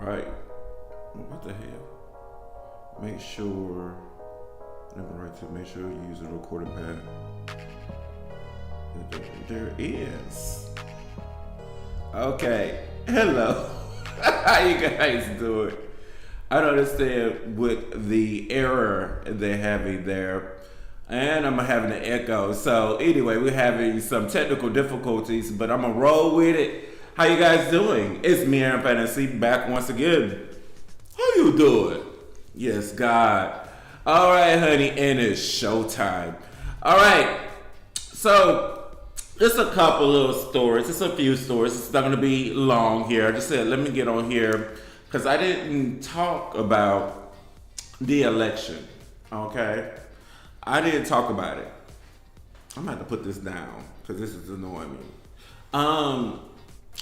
right. What the hell? Make sure. Number right to make sure you use a recording pad. There is. Okay. Hello. How you guys doing? I don't understand what the error they're having there. And I'm having an echo. So anyway, we're having some technical difficulties, but I'm gonna roll with it. How you guys doing? It's me, Aaron Fantasy, back once again. How you doing? Yes, God. All right, honey, and it's showtime. All right, so just a couple little stories. Just a few stories. It's not going to be long here. I just said, let me get on here because I didn't talk about the election, okay? I didn't talk about it. I'm going to have to put this down because this is annoying me.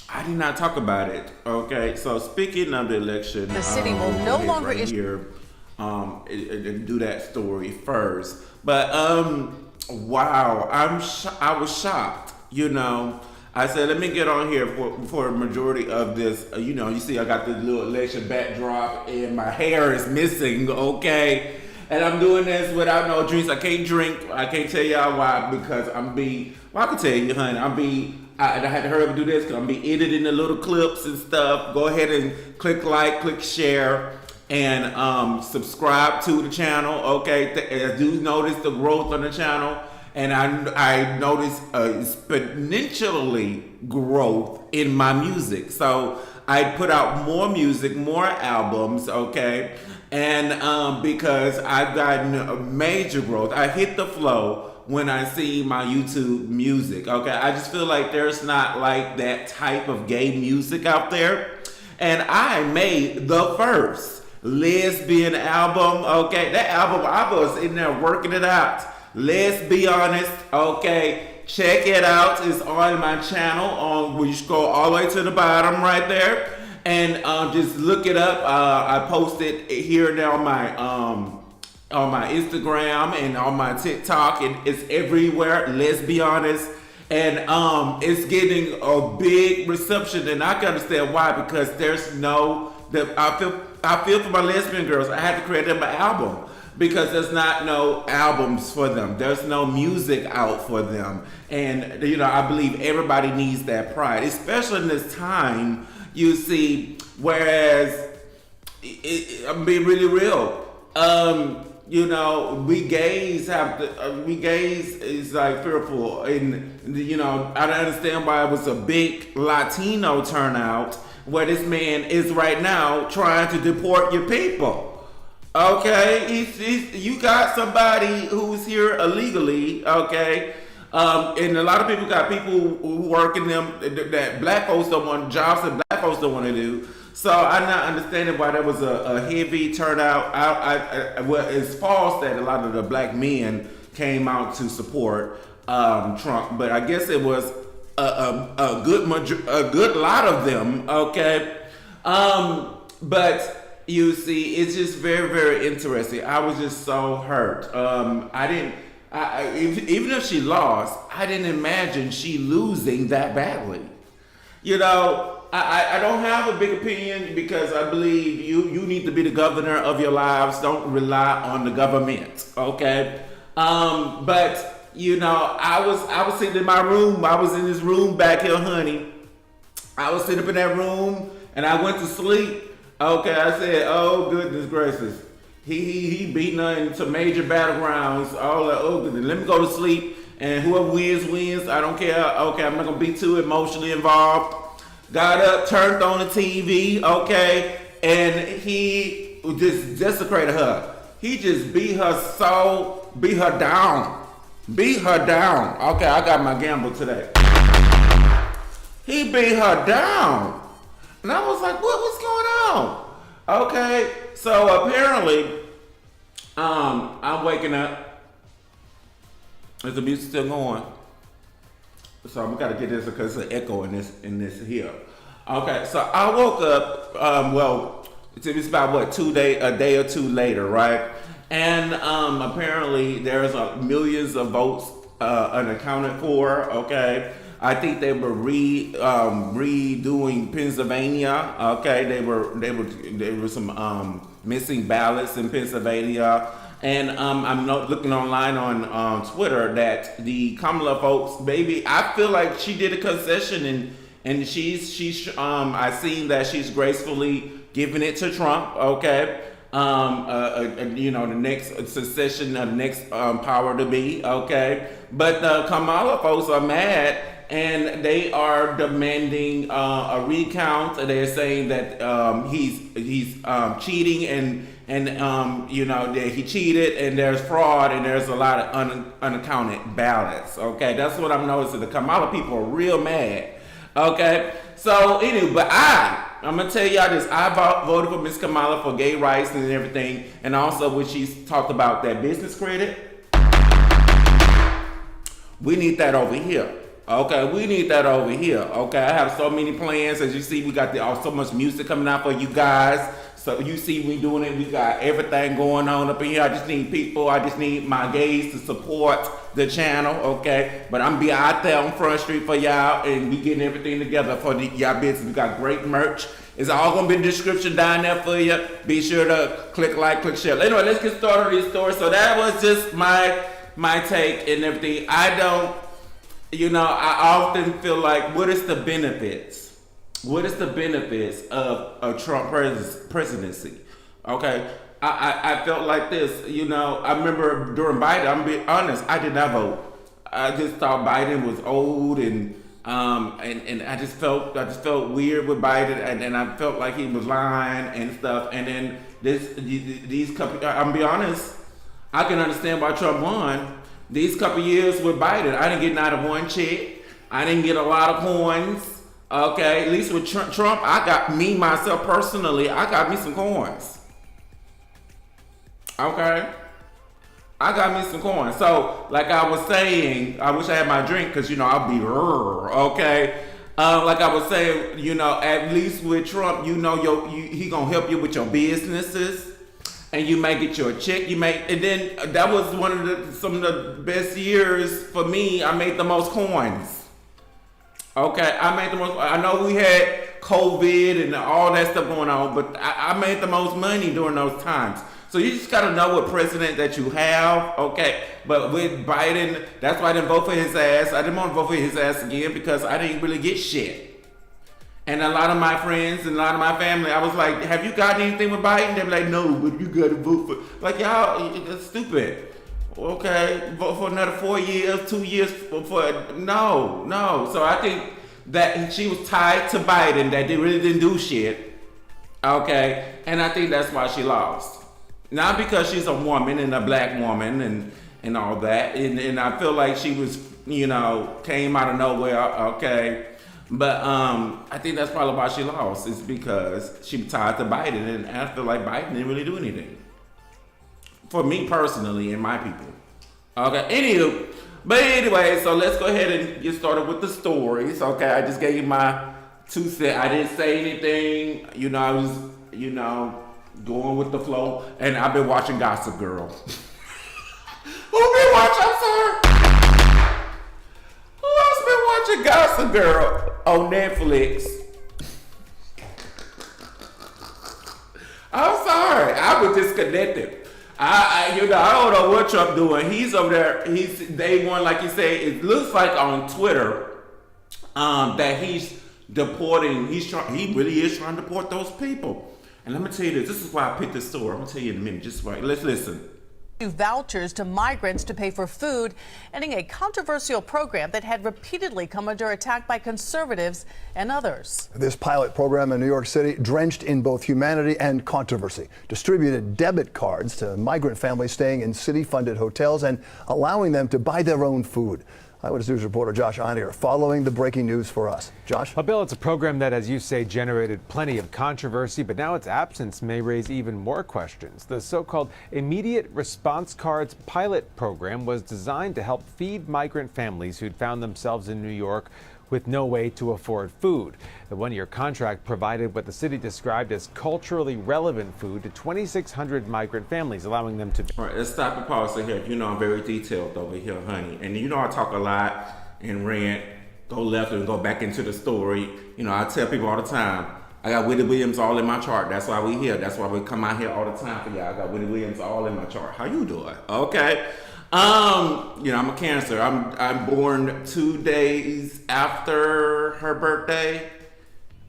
I did not talk about it, okay? So speaking of the election, the city will no longer right here. Do that story first, but wow, I was shocked. You know, I said let me get on here for a majority of this. You see, I got this little election backdrop, and my hair is missing. Okay, and I'm doing this without no drinks. I can't drink. I can't tell y'all why because Well, I can tell you, honey. I had to hurry up and do this because I'm be editing the little clips and stuff. Go ahead and click like, click share. And subscribe to the channel, okay? I do notice the growth on the channel, and I notice exponentially growth in my music. So I put out more music, more albums, okay? And because I've gotten a major growth, I hit the flow when I see my YouTube music, okay? I just feel like there's not like that type of gay music out there. And I made the first lesbian album, okay? That album, I was in there working it out. Let's be honest, okay? Check it out. It's on my channel. Where you scroll all the way to the bottom right there, and just look it up. I post it here and there on my Instagram and on my TikTok, and it's everywhere. Let's be honest. And it's getting a big reception, and I can understand why, because there's I feel for my lesbian girls. I had to create them an album because there's not no albums for them. There's no music out for them. And, I believe everybody needs that pride, especially in this time, you see, whereas, I'm being really real. We gays is like fearful. And, I don't understand why it was a big Latino turnout where this man is right now trying to deport your people. Okay? You got somebody who's here illegally, okay? And a lot of people got people who work in them that black folks don't want, jobs that black folks don't want to do. So I'm not understanding why there was a heavy turnout. Well, it's false that a lot of the black men came out to support Trump, but I guess it was a good lot of them, okay? But you see, it's just very, very interesting. I was just so hurt. Even if she lost, I didn't imagine she losing that badly. I don't have a big opinion because I believe you need to be the governor of your lives. Don't rely on the government, okay? But I was sitting in my room. I was in this room back here, honey. I was sitting up in that room and I went to sleep. Okay, I said, oh goodness gracious. He beating her into major battlegrounds. All that, oh goodness. Let me go to sleep, and whoever wins. I don't care. Okay, I'm not gonna be too emotionally involved. Got up, turned on the TV, okay, and he just desecrated her. He just beat her down. Okay, I got my gamble today. He beat her down. And I was like, what's going on? Okay, so apparently, I'm waking up. Is the music still going? So we gotta get this because it's an echo in this here. Okay, so I woke up, it's about a day or two later, right? And apparently there's millions of votes unaccounted for, okay? I think they were redoing Pennsylvania. Okay, there were some missing ballots in Pennsylvania. And I'm looking online on Twitter that the Kamala folks, baby, I feel like she did a concession, and she's I seen that she's gracefully giving it to Trump. Okay, the next secession, the next power to be. Okay, but the Kamala folks are mad, and they are demanding a recount. They're saying that he's cheating and that he cheated and there's fraud and there's a lot of unaccounted ballots. Okay, that's what I'm noticing. The Kamala people are real mad. Okay, so anyway, but I'm gonna tell y'all this. I voted for Miss Kamala for gay rights and everything, and also when she's talked about that business credit, we need that over here. Okay, we need that over here. Okay, I have so many plans. As you see, we got so much music coming out for you guys. So you see me doing it. We got everything going on up in here. I just need people. I just need my gays to support the channel, okay? But I'm be out there on Front Street for y'all, and we getting everything together for y'all business. We got great merch. It's all gonna be in the description down there for you. Be sure to click like, click share. Anyway, let's get started on this story. So that was just my take and everything. I often feel like, what is the benefits? What is the benefits of a Trump presidency? Okay, I felt like this. I remember during Biden. I'm being honest. I did not vote. I just thought Biden was old and I just felt weird with Biden, and I felt like he was lying and stuff. And then these couple. I'm be honest. I can understand why Trump won. These couple years with Biden, I didn't get not a one check. I didn't get a lot of coins. Okay, at least with Trump, I got myself personally, I got me some coins. Okay, I got me some coins. So, like I was saying, I wish I had my drink because I'll be okay. Like I was saying, at least with Trump, he gonna help you with your businesses. And you may get your check. And then that was some of the best years for me. I made the most coins. Okay, I know we had COVID and all that stuff going on, but I made the most money during those times. So you just gotta know what president that you have. Okay, but with Biden, that's why I didn't vote for his ass. I didn't want to vote for his ass again because I didn't really get shit. And a lot of my friends and a lot of my family, I was like, have you gotten anything with Biden? They were like, no, but you got to vote for... Like, y'all, that's stupid. Okay, vote for another 4 years, 2 years No. So I think that she was tied to Biden, that they really didn't do shit. Okay, and I think that's why she lost. Not because she's a woman and a black woman and all that. And I feel like she was, came out of nowhere, okay. But I think that's probably why she lost. It's because she was tied to Biden, and I feel like Biden didn't really do anything. For me personally and my people. Okay, anywho. But anyway, so let's go ahead and get started with the stories. Okay, I just gave my 2 cents. I didn't say anything. I was, going with the flow. And I've been watching Gossip Girl. Who been watching? I'm sorry. Who else been watching Gossip Girl on Netflix? I'm sorry, I was disconnected. I don't know what Trump doing. He's over there. He's day one, like you say. It looks like on Twitter that he's deporting. He really is trying to deport those people. And let me tell you this. This is why I picked this story. I'm gonna tell you in a minute. Just right. Let's listen. Vouchers to migrants to pay for food, ending a controversial program that had repeatedly come under attack by conservatives and others. This pilot program in New York City, drenched in both humanity and controversy, distributed debit cards to migrant families staying in city-funded hotels and allowing them to buy their own food. Eyewitness News reporter Josh Einier following the breaking news for us. Josh? Well, Bill, it's a program that, as you say, generated plenty of controversy, but now its absence may raise even more questions. The so-called Immediate Response Cards pilot program was designed to help feed migrant families who'd found themselves in New York with no way to afford food. The one-year contract provided what the city described as culturally relevant food to 2,600 migrant families, allowing them to... All right, let's stop and pause here. I'm very detailed over here, honey. And I talk a lot and rant. go left and go back into the story. You know, I tell people all the time, I got Willie Williams all in my chart. That's why we here. That's why we come out here all the time for y'all. I got Willie Williams all in my chart. How you doing? Okay. You know, I'm a Cancer. I'm born 2 days after her birthday.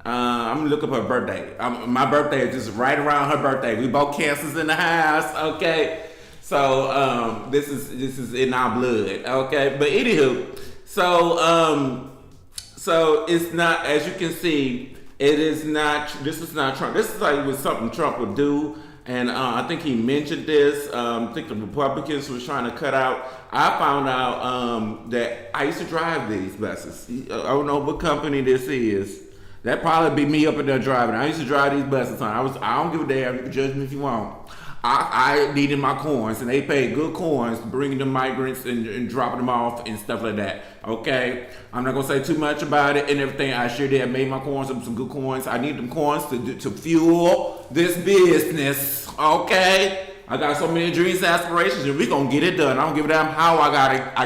I'm gonna look up her birthday. My birthday is just right around her birthday. We both Cancers in the house. Okay. So this is in our blood. Okay. But anywho, so it's not, as you can see, it is not. This is not Trump. This is like was something Trump would do. And I think he mentioned this. I think the Republicans was trying to cut out. I found out that I used to drive these buses. I don't know what company this is. That probably be me up in there driving. I used to drive these buses. I don't give a damn. You can judge me if you want. I needed my coins, and they paid good coins, bringing the migrants and dropping them off and stuff like that. Okay, I'm not gonna say too much about it and everything. I sure did. I made my coins, some good coins. I need them coins to fuel this business. Okay, I got so many dreams, aspirations, and we gonna get it done. I don't give a damn how I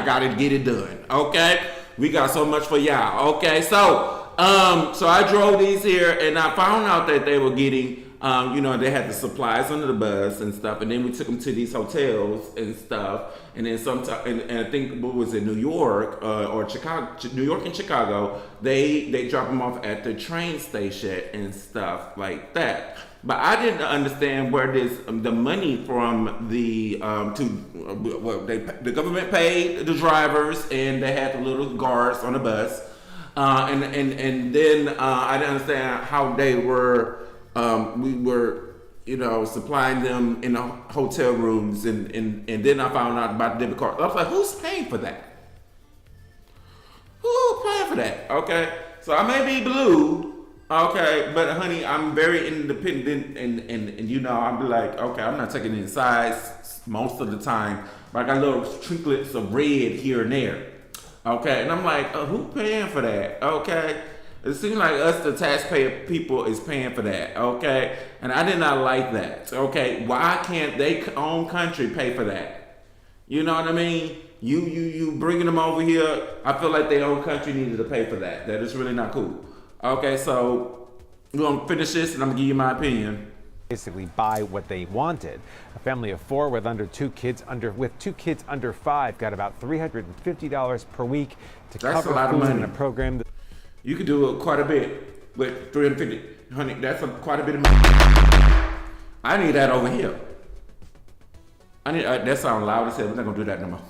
gotta get it done. Okay, we got so much for y'all. Okay, so I drove these here, and I found out that they were getting. You know, they had the supplies under the bus and stuff, and then we took them to these hotels and stuff, and then sometimes, and I think what was it, New York or Chicago, New York and Chicago, they drop them off at the train station and stuff like that. But I didn't understand where the money from the government paid the drivers, and they had the little guards on the bus, and then I didn't understand how they were. We were, you know, supplying them in the hotel rooms, and then I found out about the debit card. I was like, who's paying for that? Who's paying for that? Okay, so I may be blue, okay, but honey, I'm very independent, and you know, I'll be like, okay, I'm not taking any sides most of the time, but I got little trinklets of red here and there, okay, and I'm like, who paying for that? Okay. It seems like us, the taxpayer people, is paying for that, okay? And I did not like that, okay? Why can't their own country pay for that? You know what I mean? You bringing them over here, I feel like their own country needed to pay for that. That is really not cool. Okay, so we're going to finish this, and I'm going to give you my opinion. Basically buy what they wanted. A family of 4 with two kids under 5 got about $350 per week to That's cover a lot of food money. in a program. You could do quite a bit with $350. Honey, that's quite a bit of money. I need that over here. I need that sounds loud as hell. We're not gonna do that no more.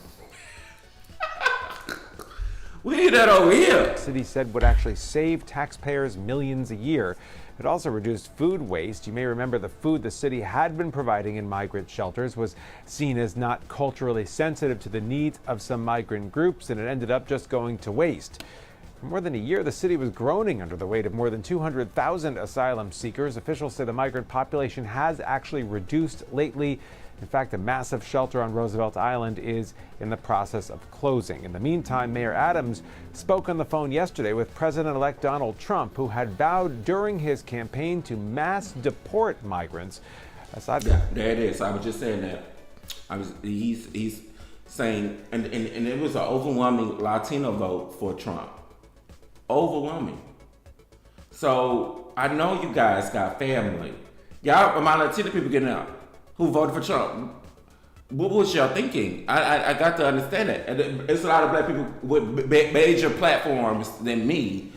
We need that over here. The city said would actually save taxpayers millions a year. It also reduced food waste. You may remember the food the city had been providing in migrant shelters was seen as not culturally sensitive to the needs of some migrant groups, and it ended up just going to waste. For more than a year, the city was groaning under the weight of more than 200,000 asylum seekers. Officials say the migrant population has actually reduced lately. In fact, a massive shelter on Roosevelt Island is in the process of closing. In the meantime, Mayor Adams spoke on the phone yesterday with President-elect Donald Trump, who had vowed during his campaign to mass deport migrants. There it is. I was just saying that. He's saying, and it was an overwhelming Latino vote for Trump. Overwhelming. So I know you guys got family. Y'all, my Latino people getting out who voted for Trump. What was y'all thinking? I got to understand it. And it's a lot of black people with major platforms than me,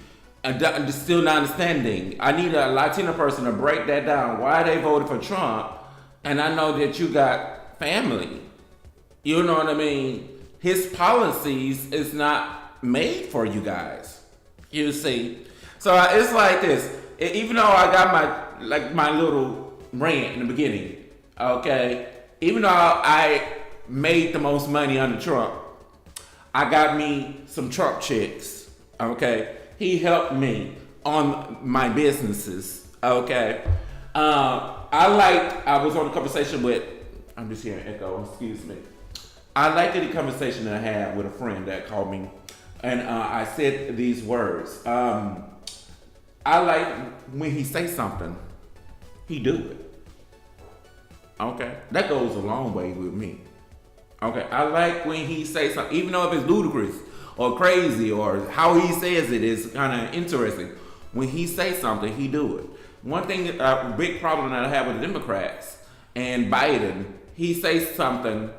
and still not understanding. I need a Latino person to break that down. Why they voted for Trump? And I know that you got family. You know what I mean? His policies is not made for you guys. You see, so it's like this. Even though I got my little rant in the beginning, okay. Even though I made the most money under Trump, I got me some Trump checks. Okay, he helped me on my businesses. Okay, I was on a conversation with. I'm just hearing echo. Excuse me. I liked the conversation that I had with a friend that called me. And I said these words. I like when he say something, he do it. Okay, that goes a long way with me. Okay, I like when he say something, even though if it's ludicrous or crazy, or how he says it is kind of interesting. When he says something, he do it. One thing, a big problem that I have with the Democrats and Biden, he says something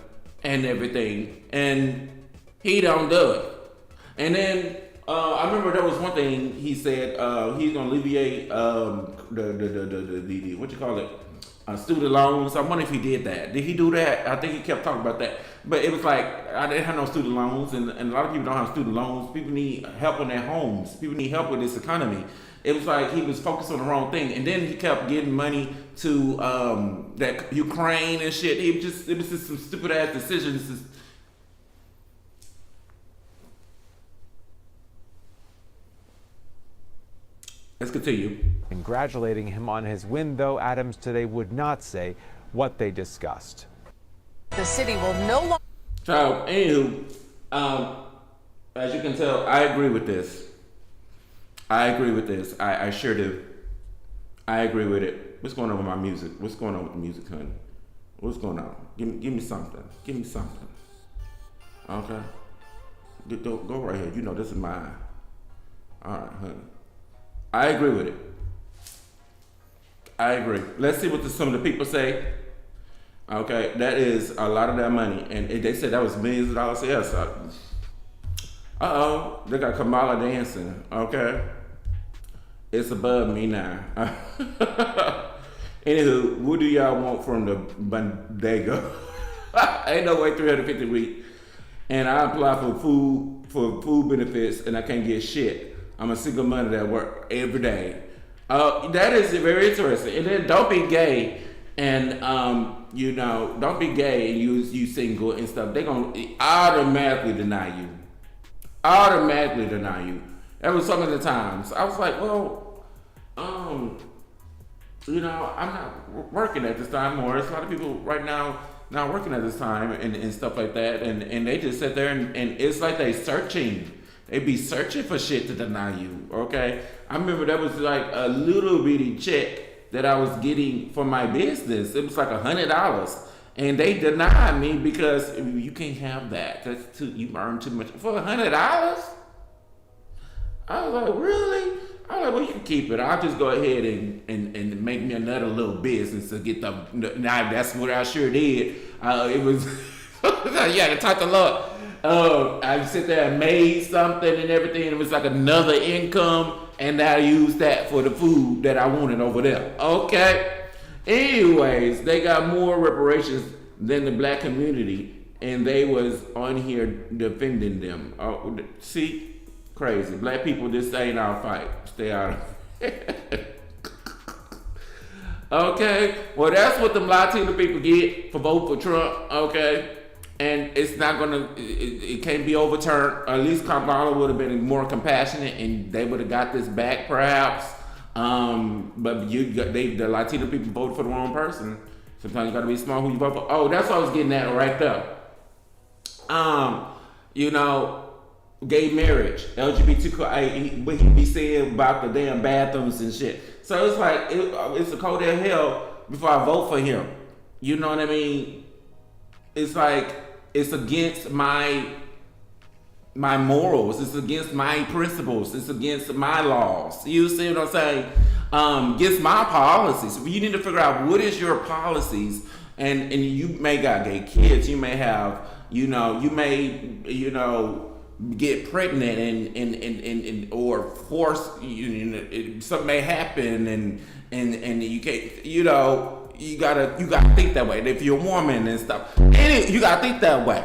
and everything, and he don't do it. And then I remember there was one thing he said, he's gonna alleviate the what you call it, student loans. I wonder if he did that. Did he do that? I think he kept talking about that. But it was like, I didn't have no student loans, and a lot of people don't have student loans. People need help on their homes. People need help with this economy. It was like he was focused on the wrong thing, and then he kept getting money to that Ukraine and shit. It was just some stupid ass decisions. Let's continue. Congratulating him on his win, though Adams today would not say what they discussed. The city will no longer. So, anywho, as you can tell, I agree with this. I sure do. I agree with it. What's going on with my music? What's going on with the music, honey? What's going on? Give me something. Give me something. Okay? Go right here. You know this is mine. All right, honey. I agree with it. I agree. Let's see what some of the people say. Okay, that is a lot of that money, and they said that was millions of dollars. Yes. They got Kamala dancing. Okay, it's above me now. Anywho, what do y'all want from the bodega? Ain't no way 350 a week, and I apply for food benefits, and I can't get shit. I'm a single mother that work every day. That is very interesting. And then don't be gay, and don't be gay and you single and stuff. They're gonna automatically deny you. That was some of the times. I was like, well, I'm not working at this time, or there's a lot of people right now not working at this time and stuff like that, and they just sit there and it's like they be searching for shit to deny you, okay? I remember that was like a little bitty check that I was getting for my business. It was like $100, and they denied me because you can't have that. You earn too much for $100. I was like, really? I was like, well, you can keep it. I'll just go ahead and make me another little business to get the. Now that's what I sure did. It was yeah, to talk to Lord. I sit there and made something and everything. It was like another income, and I used that for the food that I wanted over there. Okay. Anyways, they got more reparations than the black community, and they was on here defending them. See, crazy. Black people, this ain't our fight. Stay out of it. Okay. Well, that's what them Latino people get for voting for Trump. Okay. And it's not gonna, it can't be overturned. At least Kamala would have been more compassionate, and they would have got this back, perhaps. But the Latino people voted for the wrong person. Sometimes you gotta be smart who you vote for. Oh, that's what I was getting at right there. Gay marriage, LGBTQ, what he be saying about the damn bathrooms and shit. So it's like it's a cold as hell before I vote for him. You know what I mean? It's like it's against my morals. It's against my principles. It's against my laws. You see what I'm saying? Against my policies. You need to figure out what is your policies. And you may got gay kids. You may have, you may, get pregnant and or force, something may happen and you can't, you gotta think that way. If you're a woman and stuff, you gotta think that way,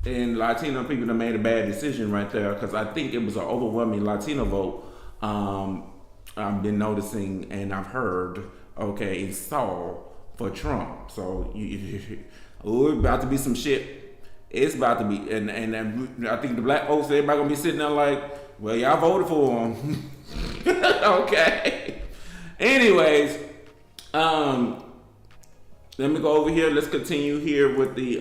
And Latino people that made a bad decision right there, because I think it was an overwhelming Latino vote. I've been noticing and I've heard, and saw for Trump. So it's about to be some shit. It's about to be, and I think the black folks, everybody gonna be sitting there like, well, y'all voted for him. Okay. Anyways, let me go over here. Let's continue here with the,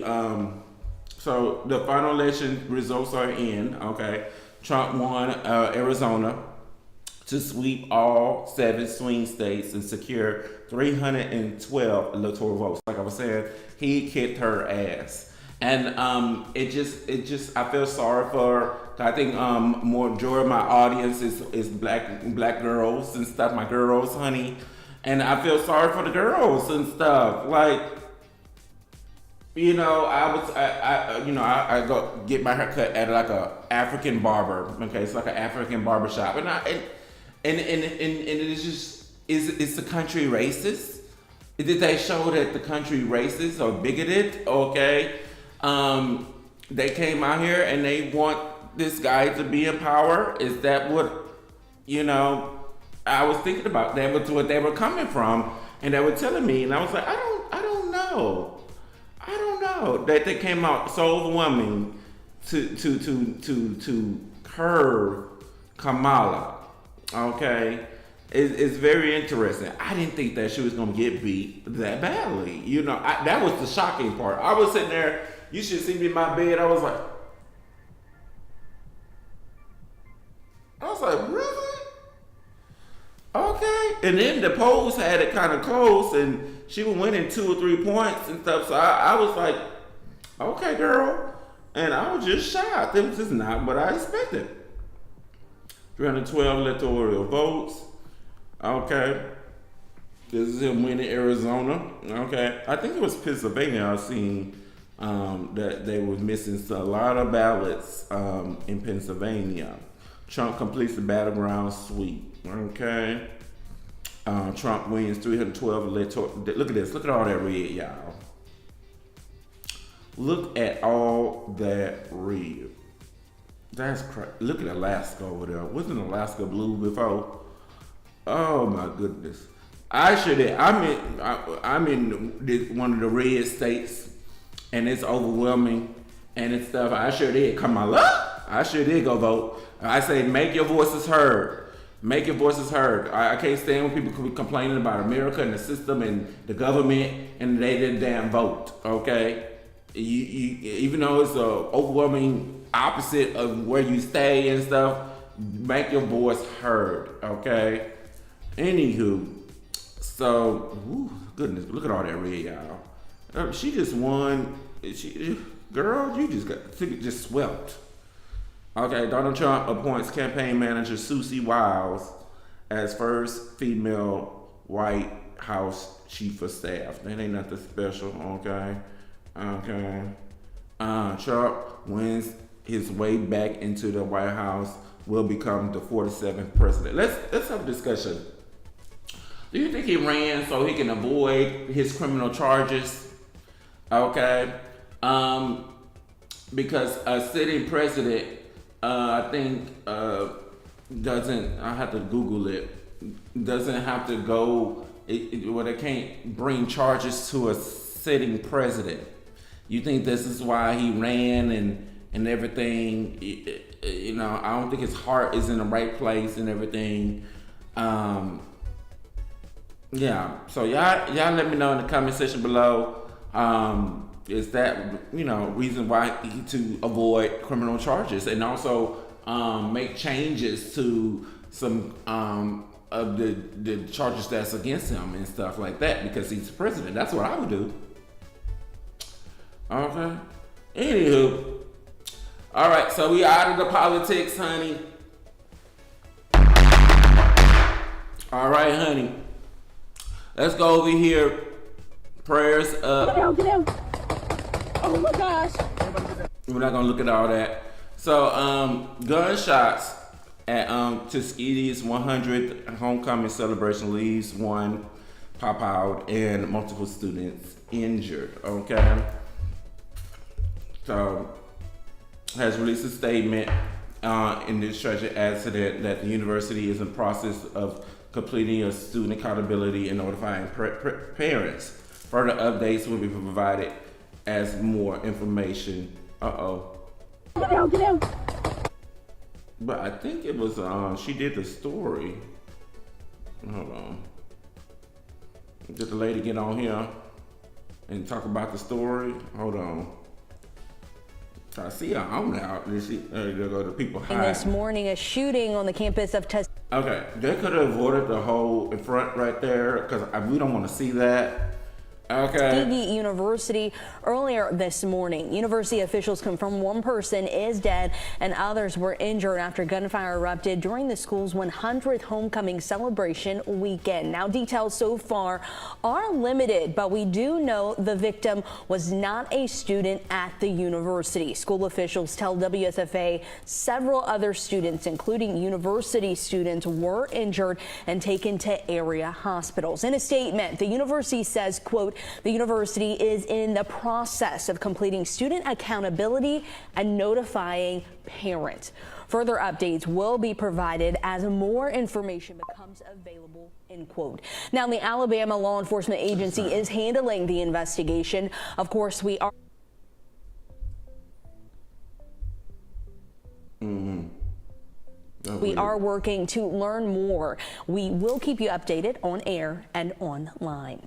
so the final election results are in, okay. Trump won Arizona to sweep all 7 swing states and secure 312 electoral votes. Like I was saying, he kicked her ass. And it just I feel sorry for her. I think majority of my audience is black girls and stuff, my girls, honey. And I feel sorry for the girls and stuff. Like, you know, I go get my hair cut at like a African barber. Okay, it's like an African barber shop. And it is just, is the country racist? Did they show that the country racist or bigoted? Okay. They came out here and they want this guy to be in power. Is that what, you know, I was thinking about? That was what they were coming from, and they were telling me, and I was like, I don't know. That they came out so overwhelming to curve Kamala. Okay. It's very interesting. I didn't think that she was gonna get beat that badly. You know, that was the shocking part. I was sitting there. You should see me in my bed. I was like, really? Okay. And then the polls had it kind of close, and she was winning 2 or 3 points and stuff. So I was like, okay, girl. And I was just shocked. It was just not what I expected. 312 electoral votes. Okay. This is him winning Arizona. Okay. I think it was Pennsylvania I seen that they were missing a lot of ballots in Pennsylvania. Trump completes the battleground sweep. Okay. Trump wins 312 electoral. Look at this. Look at all that red, y'all. Look at all that red. That's crazy. Look at Alaska over there. Wasn't Alaska blue before? Oh my goodness. I'm in one of the red states, and it's overwhelming and it's stuff. I sure did. Kamala. I sure did go vote. I say, make your voices heard. Make your voices heard. I can't stand when people complaining about America and the system and the government and they didn't damn vote. Okay, you even though it's a overwhelming opposite of where you stay and stuff, make your voice heard. Okay. Anywho, so goodness, look at all that red, y'all. She just won. Girl, you just swept. Okay, Donald Trump appoints campaign manager Susie Wiles as first female White House chief of staff. That ain't nothing special, okay? Trump wins his way back into the White House, will become the 47th president. Let's have a discussion. Do you think he ran so he can avoid his criminal charges? Okay. Because a sitting president, I think, doesn't, I have to Google it, doesn't have to go, well, they can't bring charges to a sitting president. You think this is why he ran and everything? You know, I don't think his heart is in the right place and everything. Yeah, so y'all let me know in the comment section below. Is that, you know, reason why to avoid criminal charges, and also make changes to some of the charges that's against him and stuff like that, because he's the president. That's what I would do. Okay. Anywho, all right. So we out of the politics, honey. All right, honey. Let's go over here. Prayers up. Get down. Oh my gosh. We're not gonna look at all that. So, gunshots at Tuskegee's 100th homecoming celebration leaves one pop out and multiple students injured. Okay. So, has released a statement in this tragic accident that the university is in the process of completing a student accountability and notifying parents. Further updates will be provided as more information. Get down. But I think it was, she did the story. Hold on. Did the lady get on here and talk about the story? Hold on. I see her on now. There you go, the people hiding. This morning, a shooting on the campus of Tuskegee. Okay, they could have avoided the whole in front right there, because we don't want to see that. Okay. Tuskegee University earlier this morning. University officials confirmed one person is dead and others were injured after gunfire erupted during the school's 100th homecoming celebration weekend. Now, details so far are limited, but we do know the victim was not a student at the university. School officials tell WSFA several other students, including university students, were injured and taken to area hospitals. In a statement, the university says, quote, "The university is in the process of completing student accountability and notifying parents. Further updates will be provided as more information becomes available," end quote. Now, the Alabama law enforcement agency is handling the investigation. Of course, we are We are working to learn more. We will keep you updated on air and online.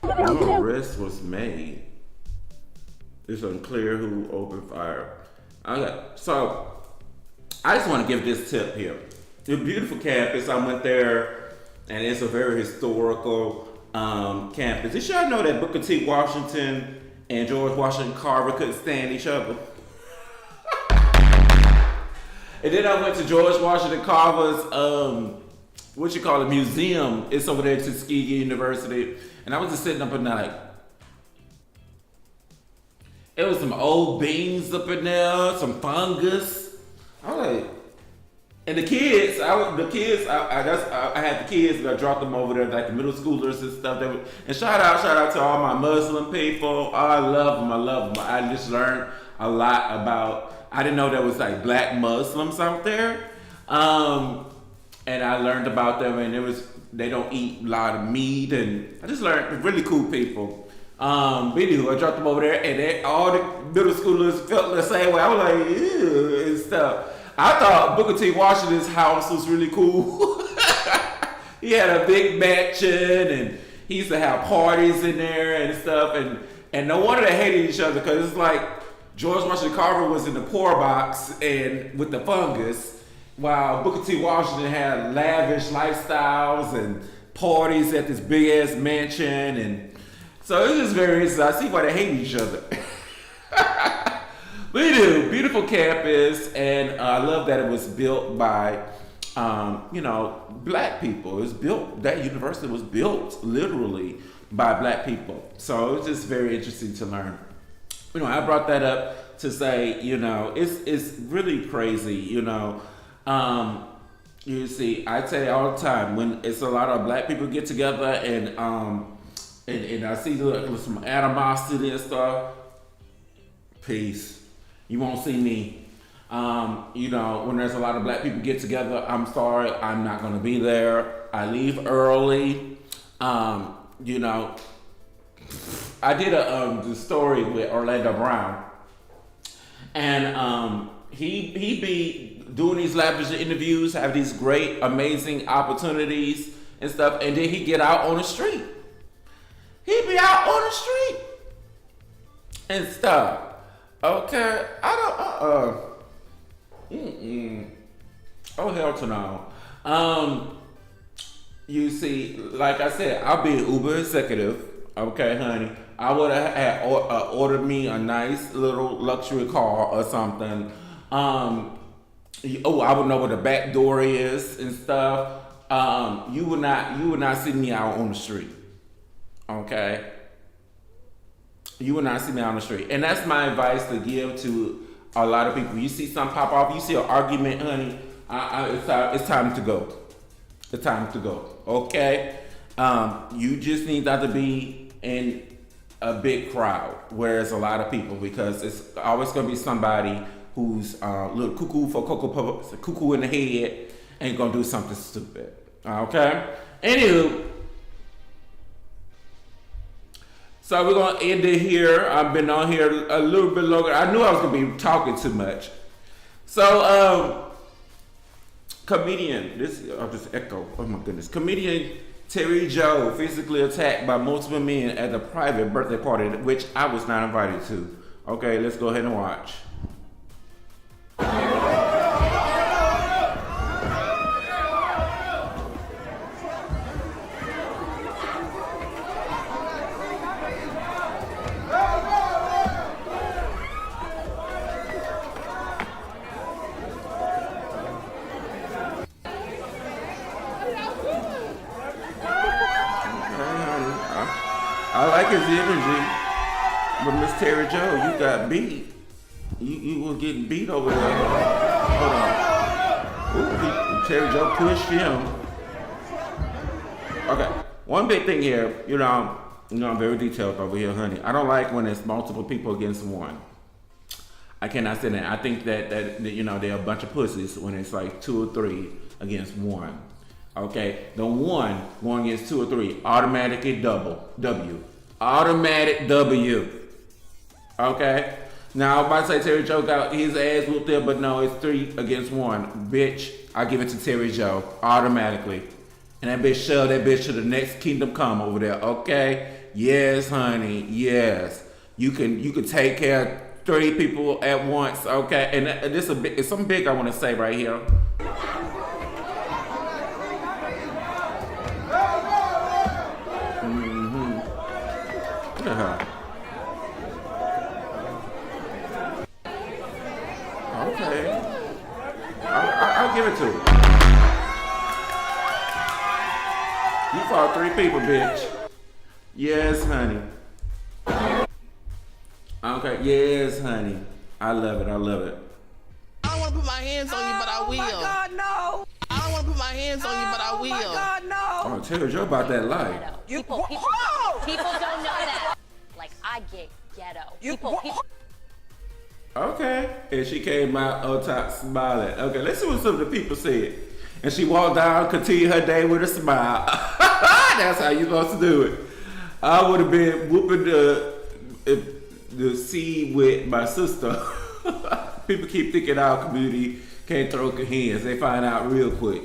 No arrest was made. It's unclear who opened fire. Okay, so I just want to give this tip here. It's a beautiful campus. I went there, and it's a very historical campus. Did y'all know that Booker T. Washington and George Washington Carver couldn't stand each other? And then I went to George Washington Carver's, museum. It's over there at Tuskegee University. And I was just sitting up in there like, it was some old beans up in there, some fungus. I was like, and the kids, I had the kids, and I dropped them over there, like the middle schoolers and stuff. And shout out to all my Muslim people. Oh, I love them. I just learned a lot about, I didn't know there was like black Muslims out there. And I learned about them, and they don't eat a lot of meat, and I just learned really cool people. Anywho, I dropped them over there, and all the middle schoolers felt the same way. I was like, ew, and stuff. I thought Booker T. Washington's house was really cool. He had a big mansion, and he used to have parties in there and stuff, and no wonder they hated each other, because it's like George Washington Carver was in the poor box and with the fungus, while Booker T. Washington had lavish lifestyles and parties at this big ass mansion, and so it's just very interesting. I see why they hate each other. We do. Beautiful campus, and I love that it was built by, black people. That university was built literally by black people. So it's just very interesting to learn. I brought that up to say, it's really crazy, you see, I tell you all the time, when it's a lot of black people get together and I see some animosity and stuff, peace. You won't see me. When there's a lot of black people get together, I'm sorry, I'm not gonna be there. I leave early. I did the story with Orlando Brown, and he be doing these lavish interviews, have these great, amazing opportunities and stuff, and then he get out on the street. He be out on the street and stuff. Okay, I don't. Oh hell to no. You see, like I said, I'll be an Uber executive. Okay, honey. I would have ordered me a nice little luxury car or something. I would know where the back door is and stuff. You would not see me out on the street. Okay. You would not see me out on the street, and that's my advice to give to a lot of people. You see something pop off, you see an argument, honey. It's time to go. It's time to go. Okay. You just need not to be in a big crowd where there's a lot of people, because it's always going to be somebody who's a little cuckoo in the head and going to do something stupid. Okay? Anywho, so we're going to end it here. I've been on here a little bit longer. I knew I was going to be talking too much. So, comedian, I'll just echo, oh my goodness. Comedian Terry Joe physically attacked by multiple men at a private birthday party, which I was not invited to. Okay, let's go ahead and watch. I like his energy. But Miss Terry Joe, you got beat. You was getting beat over there. Hold on. Ooh, Terry Joe pushed him. Okay. One big thing here, I'm very detailed over here, honey. I don't like when it's multiple people against one. I cannot say that. I think that they're a bunch of pussies when it's like 2 or 3 against one. Okay, the one going against 2 or 3, automatically W. Automatic W. Okay? Now, I'm about to say Terry Joe got his ass whooped there, but no, it's 3 against 1. Bitch, I give it to Terry Joe automatically. And that bitch shoved that bitch to the next kingdom come over there, okay? Yes, honey, yes. You can take care of 3 people at once, okay? And this it's something big I want to say right here. Look at her. Okay. I'll give it to her. You fought 3 people, bitch. Yes, honey. Okay, yes, honey. I love it. I don't want to put my hands on you, but I will. Oh my God, no! I don't want to put my hands on you, but I will. Oh my God, no! Oh, tell Joe about that life. People don't know that. Like, I get ghetto. Okay, and she came out on top smiling. Okay, let's see what some of the people said. And she walked down, continued her day with a smile. That's how you supposed to do it. I would have been whooping the seed with my sister. People keep thinking our community can't throw hands. They find out real quick.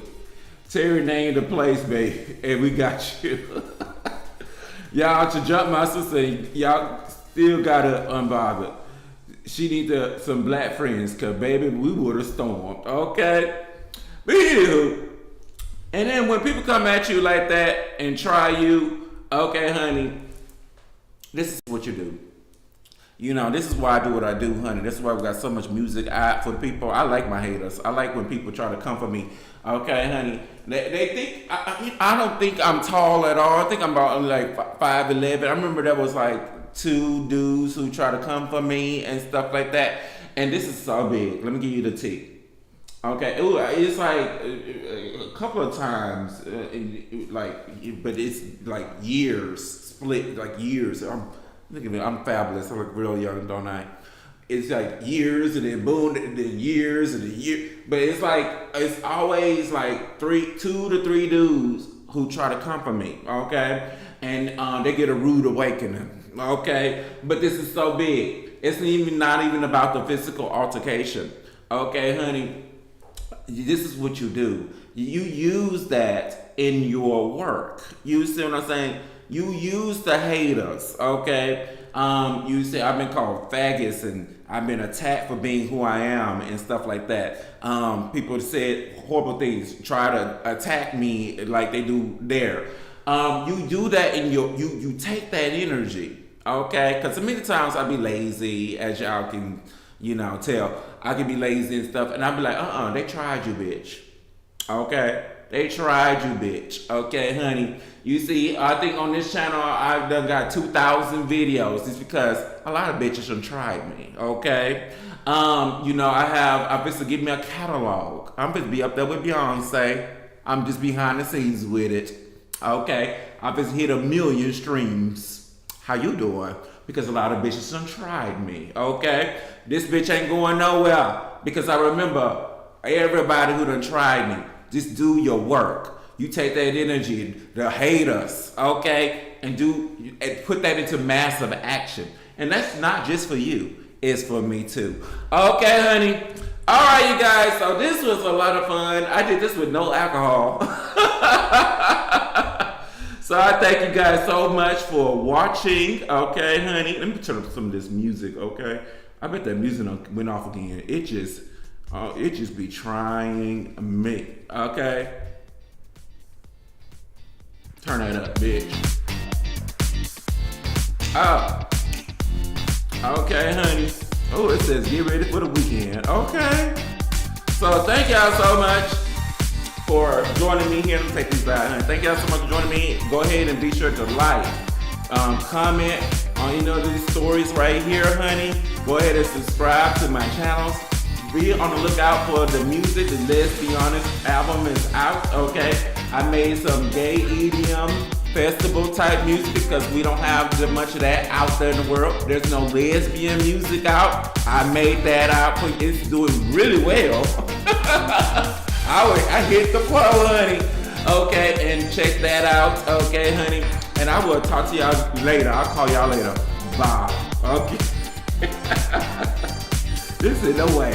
Terry named the place, baby, and we got you. Y'all to jump my sister, y'all still gotta unbother. She need some black friends, cause baby, we would have stormed. Okay? But anywho, and then when people come at you like that and try you, okay, honey, this is what you do. This is why I do what I do, honey. This is why we got so much music out for the people. I like my haters. I like when people try to come for me. Okay, honey. They think, I don't think I'm tall at all. I think I'm about only like 5'11". I remember there was like 2 dudes who try to come for me and stuff like that. And this is so big. Let me give you the tea. Okay, it's like a couple of times, but it's like years, split, like years. Look at me, I'm fabulous. I look real young, don't I? It's like years and then boom, and then years and then years. But it's always like 2 to 3 dudes who try to come for me, okay? And they get a rude awakening, okay? But this is so big. It's not even about the physical altercation, okay, honey? This is what you do. You use that in your work. You see what I'm saying? You use the haters, okay? You say, I've been called faggots and I've been attacked for being who I am and stuff like that. People said horrible things, try to attack me like they do there. You do that in you take that energy, okay? Because many times I be lazy, as y'all can, tell. I can be lazy and stuff, and I'll be like, they tried you, bitch. Okay? They tried you, bitch. Okay, honey? You see, I think on this channel, I've done got 2,000 videos. It's because a lot of bitches done tried me, okay? I'm supposed to give me a catalog. I'm supposed to be up there with Beyonce. I'm just behind the scenes with it, okay? I'm supposed to hit 1 million streams. How you doing? Because a lot of bitches done tried me, okay? This bitch ain't going nowhere because I remember everybody who done tried me. Just do your work. You take that energy, the haters, okay? And put that into massive action. And that's not just for you, it's for me too. Okay, honey? All right, you guys, so this was a lot of fun. I did this with no alcohol. So I thank you guys so much for watching, okay, honey? Let me turn up some of this music, okay? I bet that music went off again. It just be trying me, okay? Turn that up, bitch. Okay, honey. Oh, it says get ready for the weekend. Okay. So thank y'all so much for joining me here. Let me take these out, honey. Thank y'all so much for joining me. Go ahead and be sure to like, comment on any of these stories right here, honey. Go ahead and subscribe to my channels. Be on the lookout for the music. The Let's Be Honest album is out, okay? I made some gay EDM festival type music because we don't have much of that out there in the world. There's no lesbian music out. I made that out. It's doing really well. I hit the floor, honey. Okay, and check that out, okay, honey? And I will talk to y'all later. I'll call y'all later. Bye. Okay. This is the way.